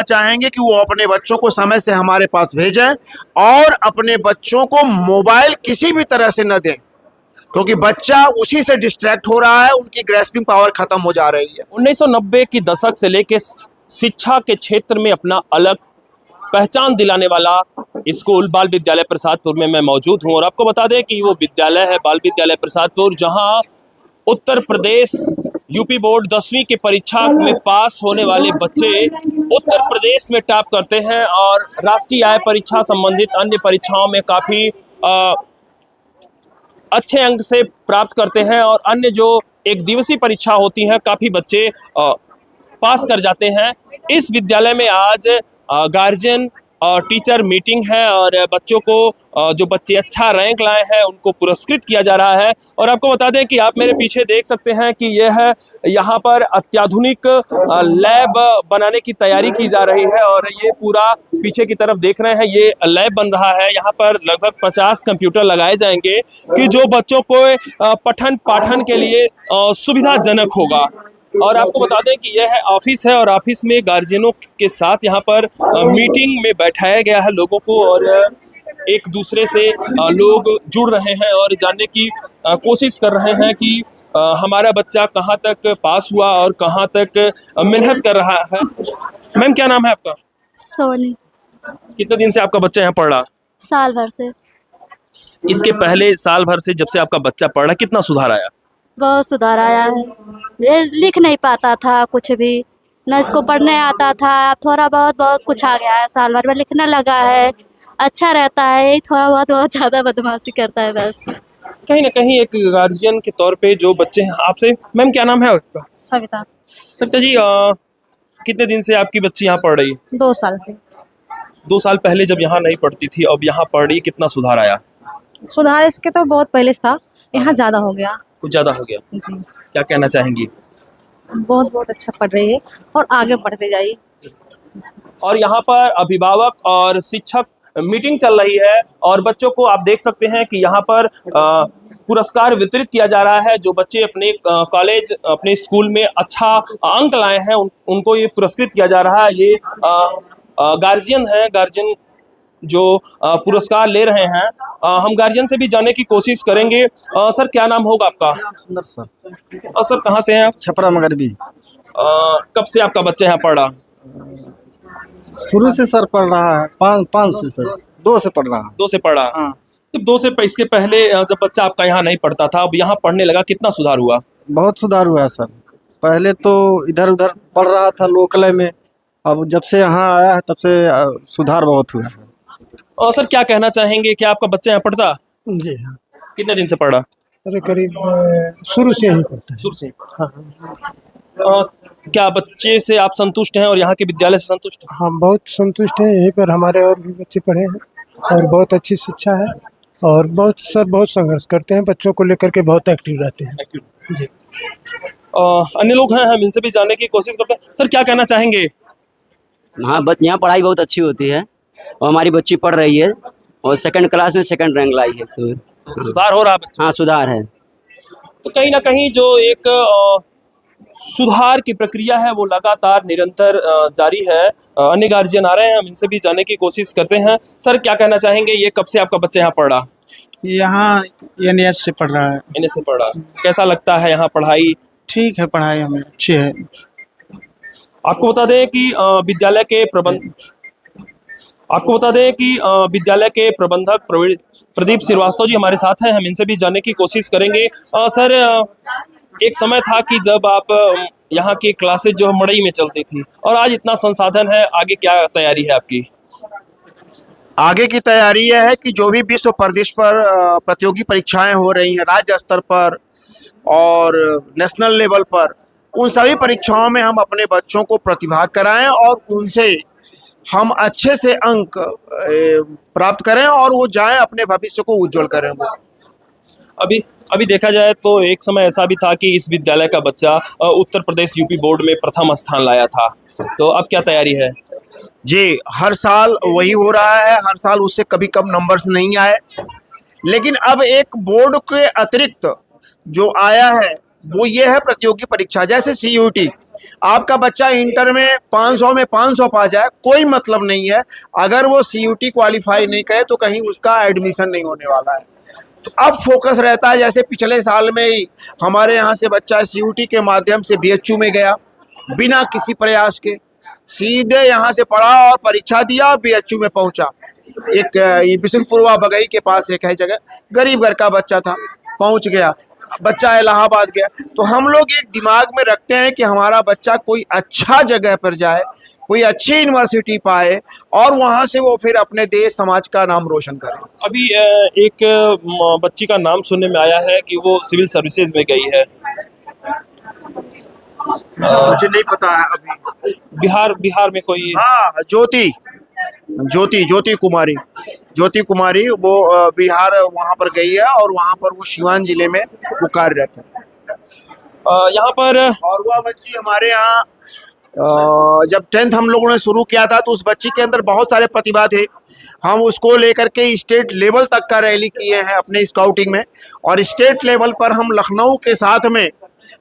चाहेंगे कि वो अपने बच्चों को समय से हमारे पास भेजें और अपने बच्चों को मोबाइल किसी भी तरह से न दें, क्योंकि बच्चा उसी से डिस्ट्रैक्ट हो रहा है, उनकी ग्रेस्पिंग पावर खत्म हो जा रही है। 1990 की दशक से लेकर शिक्षा के क्षेत्र में अपना अलग पहचान दिलाने वाला स्कूल बाल विद्यालय प्रसादपुर में मैं मौजूद हूं और आपको बता दें कि वो विद्यालय है बाल विद्यालय प्रसादपुर, जहां उत्तर प्रदेश यूपी बोर्ड 10वीं की परीक्षा में पास होने वाले बच्चे उत्तर प्रदेश में टॉप करते हैं और राष्ट्रीय आय परीक्षा संबंधित अन्य परीक्षाओं में काफ़ी अच्छे अंक से प्राप्त करते हैं और अन्य जो एक दिवसीय परीक्षा होती हैं काफ़ी बच्चे पास कर जाते हैं। इस विद्यालय में आज गार्जियन और टीचर मीटिंग है और बच्चों को जो बच्चे अच्छा रैंक लाए हैं उनको पुरस्कृत किया जा रहा है। और आपको बता दें कि आप मेरे पीछे देख सकते हैं कि यह यहाँ पर अत्याधुनिक लैब बनाने की तैयारी की जा रही है और ये पूरा पीछे की तरफ देख रहे हैं ये लैब बन रहा है। यहाँ पर लगभग 50 कंप्यूटर लगाए जाएंगे कि जो बच्चों को पठन पाठन के लिए सुविधाजनक होगा। और आपको बता दें कि यह ऑफिस है और ऑफिस में गार्जियनों के साथ यहाँ पर मीटिंग में बैठाया गया है लोगों को और एक दूसरे से लोग जुड़ रहे हैं और जानने की कोशिश कर रहे हैं कि हमारा बच्चा कहाँ तक पास हुआ और कहाँ तक मेहनत कर रहा है। मैम क्या नाम है आपका? सोनी। कितने दिन से आपका बच्चा यहाँ पढ़ रहा? साल भर से। इसके पहले साल भर से जब से आपका बच्चा पढ़ रहा, कितना सुधार आया? बहुत सुधार आया है। ये लिख नहीं पाता था कुछ भी, न इसको पढ़ने आता था, अब थोड़ा बहुत कुछ आ गया है। साल भर में लिखने लगा है, अच्छा रहता है। यही थोड़ा बहुत ज़्यादा बदमाशी करता है बस। कहीं ना कहीं एक गार्जियन के तौर पे जो बच्चे हैं आपसे, मैम क्या नाम है आपका? सविता। सविता जी कितने दिन से आपकी बच्ची यहाँ पढ़ रही है? 2 साल से। 2 साल पहले जब यहाँ नहीं पढ़ती थी अब यहाँ पढ़ रही, कितना सुधार आया? सुधार इसके तो बहुत पहले से था, यहाँ ज़्यादा हो गया। कुछ ज़्यादा हो गया जी। क्या कहना चाहेंगी? बहुत अच्छा पढ़ रही है और आगे बढ़ते जाइए। और यहाँ पर अभिभावक और शिक्षक मीटिंग चल रही है और बच्चों को आप देख सकते हैं कि यहाँ पर पुरस्कार वितरित किया जा रहा है। जो बच्चे अपने कॉलेज अपने स्कूल में अच्छा अंक लाए हैं उनको ये पुरस्कृत किया जा रहा है। ये गार्जियन है, गार्जियन जो पुरस्कार ले रहे हैं। हम गार्जियन से भी जानने की कोशिश करेंगे। सर क्या नाम होगा आपका? सुंदर सर। सर कहाँ से हैं आप? छपरा मगरबी। कब से आपका बच्चा यहाँ पढ़ रहा? शुरू से सर पढ़ रहा है, 5 से सर 2 से पढ़ रहा है। 2 से पढ़ा? हाँ। जब 2 से इसके पहले जब बच्चा आपका यहाँ नहीं पढ़ता था, अब यहाँ पढ़ने लगा, कितना सुधार हुआ? बहुत सुधार हुआ है सर। पहले तो इधर उधर पढ़ रहा था लोकल में, अब जब से यहाँ आया है तब से सुधार बहुत हुआ है। और सर क्या कहना चाहेंगे, क्या आपका बच्चा यहाँ पढ़ता? जी हाँ। कितने दिन से पढ़ा? अरे करीब शुरू से ही पढ़ता है। शुरू से? हाँ। क्या बच्चे से आप संतुष्ट हैं और यहाँ के विद्यालय से संतुष्ट हैं? हम बहुत संतुष्ट हैं। यहीं पर हमारे और भी बच्चे पढ़े हैं और बहुत अच्छी शिक्षा है और बहुत संघर्ष करते हैं, बच्चों को लेकर के बहुत एक्टिव रहते हैं। जी। अन्य लोग हैं, हम इनसे भी जानने की कोशिश करते हैं। सर क्या कहना चाहेंगे? हाँ, यहाँ पढ़ाई बहुत अच्छी होती है और हमारी बच्ची पढ़ रही है और 2nd क्लास में 2nd रैंक लाई है इसमें। सुधार हो रहा है? हाँ सुधार है। तो कहीं ना कहीं जो एक सुधार की प्रक्रिया है वो लगातार निरंतर जारी है। अन्य गार्जियन आ रहे हैं, हम इनसे भी जानने की कोशिश करते हैं। सर क्या कहना चाहेंगे, ये कब से आपका बच्चा यहाँ पढ़ रहा? यहाँ NS से पढ़ रहा है। NS से पढ़ रहा। कैसा लगता है यहाँ पढ़ाई? ठीक है, पढ़ाई हमें अच्छी है। आपको बता दें कि विद्यालय के प्रबंधक प्रदीप श्रीवास्तव जी हमारे साथ हैं, हम इनसे भी जानने की कोशिश करेंगे। सर एक समय था कि जब आप यहाँ की क्लासेज जो मड़ई में चलती थी और आज इतना संसाधन है, आगे क्या तैयारी है आपकी? आगे की तैयारी यह है कि जो भी विश्व प्रदेश पर प्रतियोगी परीक्षाएं हो रही हैं राज्य स्तर पर और नेशनल लेवल पर, उन सभी परीक्षाओं में हम अपने बच्चों को प्रतिभाग कराएं और उनसे हम अच्छे से अंक प्राप्त करें और वो जाएं अपने भविष्य को उज्जवल करें। वो अभी देखा जाए तो एक समय ऐसा भी था कि इस विद्यालय का बच्चा उत्तर प्रदेश यूपी बोर्ड में प्रथम स्थान लाया था, तो अब क्या तैयारी है? जी, हर साल वही हो रहा है, हर साल उससे कभी कम नंबर्स नहीं आए, लेकिन अब एक बोर्ड के अतिरिक्त जो आया है वो ये है प्रतियोगी परीक्षा, जैसे CUT आपका बच्चा इंटर में 500 में 500 पा जाए, कोई मतलब नहीं है। अगर वो CUT क्वालिफाई नहीं करे तो कहीं उसका एडमिशन नहीं होने वाला है। तो अब फोकस रहता है, जैसे पिछले साल में ही हमारे यहाँ से बच्चा CUT के माध्यम से BHU में गया, बिना किसी प्रयास के सीधे यहाँ से पढ़ा और परीक्षा दिया, BHU में पहुंचा। एक बिशुनपुरवा बगई के पास एक है जगह, गरीब घर का बच्चा था, पहुंच गया। बच्चा इलाहाबाद गया। तो हम लोग एक दिमाग में रखते हैं कि हमारा बच्चा कोई अच्छा जगह पर जाए, कोई अच्छी यूनिवर्सिटी पाए और वहाँ से वो फिर अपने देश समाज का नाम रोशन करे। अभी एक बच्ची का नाम सुनने में आया है कि वो सिविल सर्विसेज में गई है। मुझे नहीं पता है अभी। बिहार में कोई। हाँ, ज्योति कुमारी वो बिहार वहाँ पर गई है और वहाँ पर वो सिवान जिले में वो कार्यरत है। यहाँ पर और वह बच्ची हमारे यहाँ जब 10th हम लोगों ने शुरू किया था तो उस बच्ची के अंदर बहुत सारे प्रतिभा थे। हम उसको लेकर के स्टेट लेवल तक का रैली किए हैं अपने स्काउटिंग में, और स्टेट लेवल पर हम लखनऊ के साथ में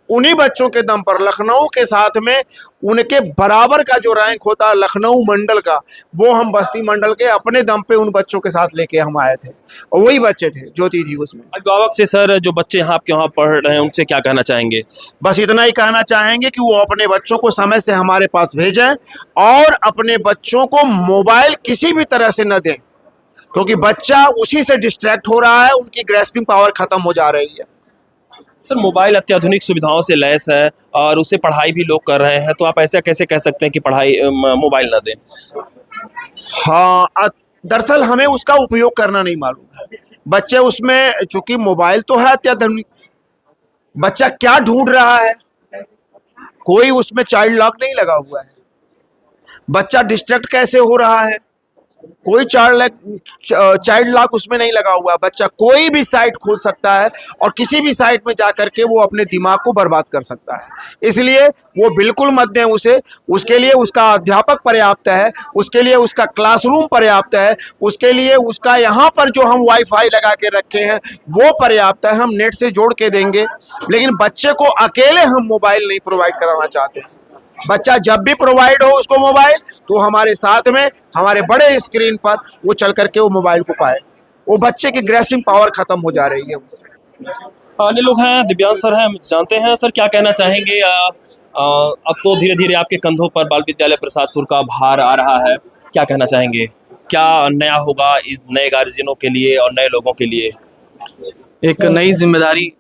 उन्हीं बच्चों के दम पर, लखनऊ के साथ में उनके बराबर का जो रैंक होता है लखनऊ मंडल का, वो हम बस्ती मंडल के अपने दम पे उन बच्चों के साथ लेके हम आए थे, और वही बच्चे थे, ज्योति थी उसमें। अभिभावक से सर, जो बच्चे यहाँ आपके वहाँ पढ़ रहे हैं उनसे क्या कहना चाहेंगे? बस इतना ही कहना चाहेंगे कि वो अपने बच्चों को समय से हमारे पास भेजें और अपने बच्चों को मोबाइल किसी भी तरह से न दें, क्योंकि बच्चा उसी से डिस्ट्रैक्ट हो रहा है, उनकी ग्रैस्पिंग पावर खत्म हो जा रही है। सर, मोबाइल अत्याधुनिक सुविधाओं से लैस है और उससे पढ़ाई भी लोग कर रहे हैं, तो आप ऐसा कैसे कह सकते हैं कि पढ़ाई मोबाइल ना दें? हाँ, दरअसल हमें उसका उपयोग करना नहीं मालूम है। बच्चे उसमें, चूंकि मोबाइल तो है अत्याधुनिक, बच्चा क्या ढूंढ रहा है, कोई उसमें चाइल्ड लॉक नहीं लगा हुआ है। बच्चा डिस्ट्रैक्ट कैसे हो रहा है, कोई चाइल्ड लॉक उसमें नहीं लगा हुआ है। बच्चा कोई भी साइट खोल सकता है और किसी भी साइट में जाकर के वो अपने दिमाग को बर्बाद कर सकता है। इसलिए वो बिल्कुल मत दें उसे। उसके लिए उसका अध्यापक पर्याप्त है, उसके लिए उसका क्लासरूम पर्याप्त है, उसके लिए उसका यहाँ पर जो हम वाईफाई लगा के रखे हैं वो पर्याप्त है, हम नेट से जोड़ के देंगे। लेकिन बच्चे को अकेले हम मोबाइल नहीं प्रोवाइड कराना चाहते हैं। बच्चा जब भी प्रोवाइड हो उसको मोबाइल, तो हमारे साथ में हमारे बड़े स्क्रीन पर वो चल करके वो मोबाइल को पाए। वो बच्चे की ग्रैस्पिंग पावर खत्म हो जा रही है उससे। अन्य लोग हैं, दिव्यांग सर हैं, हम जानते हैं। सर, क्या कहना चाहेंगे? अब तो धीरे धीरे आपके कंधों पर बाल विद्यालय प्रसादपुर का भार आ रहा है, क्या कहना चाहेंगे? क्या नया होगा इस नए गार्जियनों के लिए और नए लोगों के लिए? एक नई जिम्मेदारी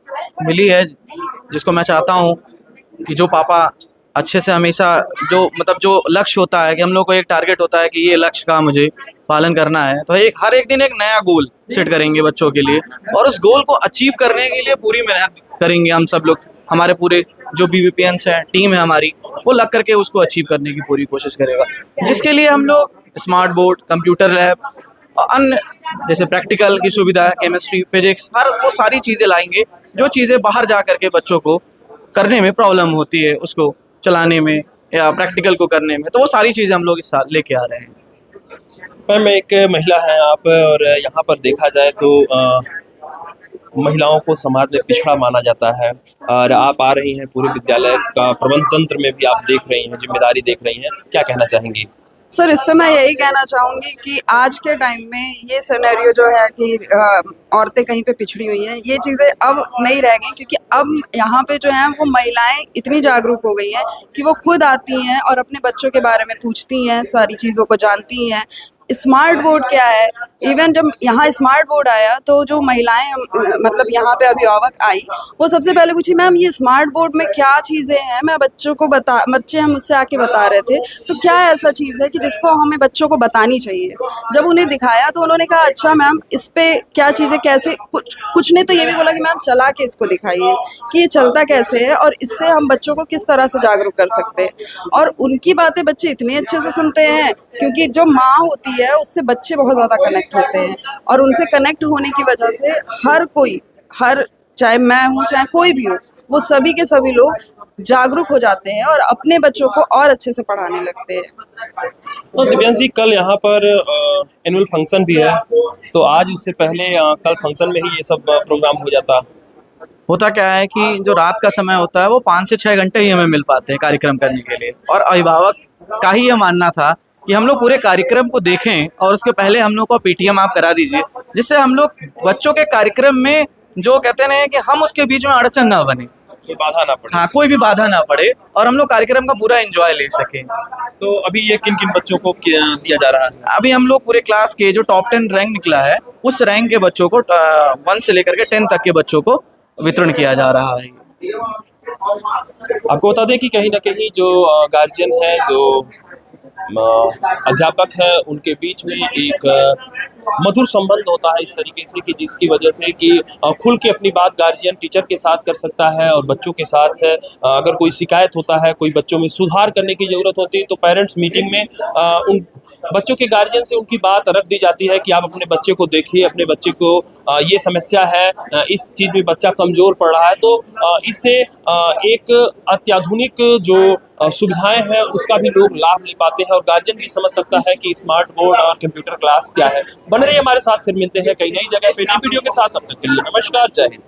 मिली है, जिसको मैं चाहता हूँ कि जो पापा अच्छे से हमेशा जो लक्ष्य होता है कि हम लोग को एक टारगेट होता है कि ये लक्ष्य का मुझे पालन करना है, तो हर एक दिन एक नया गोल सेट करेंगे बच्चों के लिए, और उस गोल को अचीव करने के लिए पूरी मेहनत करेंगे हम सब लोग। हमारे पूरे जो BVPNs हैं, टीम है हमारी, वो लग करके उसको अचीव करने की पूरी कोशिश करेगा, जिसके लिए हम लोग स्मार्ट बोर्ड, कंप्यूटर लैब और अन्य जैसे प्रैक्टिकल की सुविधा, केमिस्ट्री, फिजिक्स, वो सारी चीज़ें लाएंगे। जो चीज़ें बाहर जा करके बच्चों को करने में प्रॉब्लम होती है, उसको चलाने में या प्रैक्टिकल को करने में, तो वो सारी चीज़ें हम लोग इस साल लेके आ रहे हैं। मैम, एक महिला हैं आप, और यहाँ पर देखा जाए तो महिलाओं को समाज में पिछड़ा माना जाता है, और आप आ रही हैं पूरे विद्यालय का प्रबंध तंत्र में भी आप देख रही हैं, जिम्मेदारी देख रही हैं, क्या कहना चाहेंगी? सर, इस पे मैं यही कहना चाहूँगी कि आज के टाइम में ये सिनेरियो जो है कि औरतें कहीं पे पिछड़ी हुई हैं, ये चीज़ें अब नहीं रह गई, क्योंकि अब यहाँ पे जो हैं वो महिलाएं इतनी जागरूक हो गई हैं कि वो खुद आती हैं और अपने बच्चों के बारे में पूछती हैं, सारी चीज़ों को जानती हैं। स्मार्ट बोर्ड क्या है, इवन जब यहाँ स्मार्ट बोर्ड आया तो जो महिलाएं मतलब यहाँ पे अभिभावक आई, वो सबसे पहले पूछी, मैम ये स्मार्ट बोर्ड में क्या चीज़ें हैं। मैं बच्चे हम मुझसे आके बता रहे थे, तो क्या ऐसा चीज़ है कि जिसको हमें बच्चों को बतानी चाहिए। जब उन्हें दिखाया तो उन्होंने कहा, अच्छा मैम इस पे क्या चीज़ें कैसे, कुछ ने तो ये भी बोला कि मैम चला के इसको दिखाइए कि ये चलता कैसे है और इससे हम बच्चों को किस तरह से जागरूक कर सकते हैं। और उनकी बातें बच्चे इतने अच्छे से सुनते हैं, क्योंकि जो माँ होती है उससे बच्चे बहुत ज़्यादा कनेक्ट होते हैं, और उनसे कनेक्ट होने की वजह से चाहे मैं हूँ चाहे कोई भी हो, वो सभी के सभी लोग जागरूक हो जाते हैं और अपने बच्चों को और अच्छे से पढ़ाने लगते हैं। तो दिव्यांश जी, कल यहाँ पर एनुअल फंक्शन भी है, तो आज उससे पहले कल फंक्शन में ही ये सब प्रोग्राम हो जाता? होता क्या है कि जो रात का समय होता है वो 5 से 6 घंटे ही हमें मिल पाते हैं कार्यक्रम करने के लिए, और अभिभावक का ही ये मानना था कि हम लोग पूरे कार्यक्रम को देखें और उसके पहले हम लोग को पीटीएम आप करा दीजिए, जिससे हम लोग बच्चों के कार्यक्रम में जो कहते हैं कि हम उसके बीच में अड़चन ना बने, कोई बाधा ना पड़े। हाँ कोई भी बाधा ना पड़े, और हम लोग कार्यक्रम का पूरा एंजॉय ले सकें। तो अभी ये किन किन बच्चों को दिया जा रहा है? अभी हम लोग पूरे क्लास के जो टॉप 10 रैंक निकला है उस रैंक के बच्चों को 1 से लेकर के 10 तक के बच्चों को वितरण किया जा रहा है। आपको बता दें कि कहीं ना कहीं जो गार्जियन है, जो अध्यापक है, उनके बीच में एक मधुर संबंध होता है इस तरीके से कि जिसकी वजह से कि खुल के अपनी बात गार्जियन टीचर के साथ कर सकता है, और बच्चों के साथ अगर कोई शिकायत होता है, कोई बच्चों में सुधार करने की ज़रूरत होती है, तो पेरेंट्स मीटिंग में उन बच्चों के गार्जियन से उनकी बात रख दी जाती है कि आप अपने बच्चे को देखिए, अपने बच्चे को ये समस्या है, इस चीज़ में बच्चा कमज़ोर पड़ रहा है। तो इससे एक अत्याधुनिक जो सुविधाएं हैं उसका भी लोग लाभ ले पाते हैं, और गार्जियन भी समझ सकता है कि स्मार्ट बोर्ड और कंप्यूटर क्लास क्या है। बने रहिए हमारे साथ, फिर मिलते हैं कई नई जगह पे नई वीडियो के साथ। तब तक के लिए नमस्कार, जय हिंद।